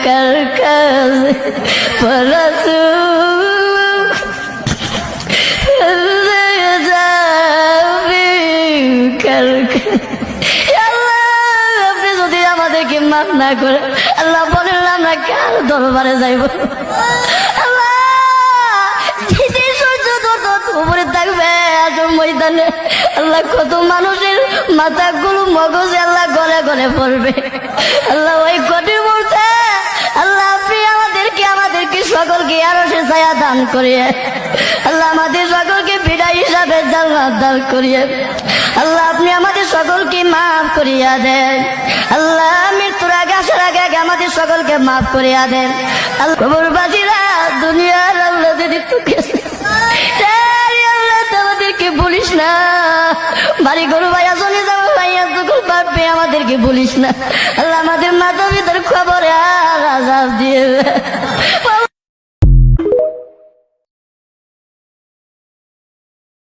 কার কাছে পড়াশু যাবি কার আল্লাহ, আপনি যদি আমাদেরকে মাফ না করে আল্লাহ বলেন আমরা কার দরবারে যাইব? আল্লাহ উপরে থাকবে আসল ময়দানে আল্লাহ, কত মানুষের মাথাগুলো মগজে আল্লাহ গলে গলে পড়বে আল্লাহ। ওই কঠিন মুহূর্তে আল্লাহ আপনি আমাদেরকে সকলকে আরো সে ছায়া দান করিয়ে আল্লাহ, আমাদের সকলকে বিদায় হিসাবে জান্নাত দান করিয়ে আল্লাহ, আপনি আমাদের সকলকে মাফ করিয়া দেন আল্লাহ। মৃত্যুর আগে আসার আগে আগে আমাদের সকলকে মাফ করিয়া দেন আল্লাহ। কবরবাসীরা দুনিয়ার আল্লাহ যদি গেছে আমাদেরকে বলিস না, বাড়ি গরু ভাইয়া চলে যাবো ভাইয়া যখন পারবে আমাদেরকে বলিস না আল্লাহ। আমাদের মাথা ভিতর খবর আর আজাব দিয়ে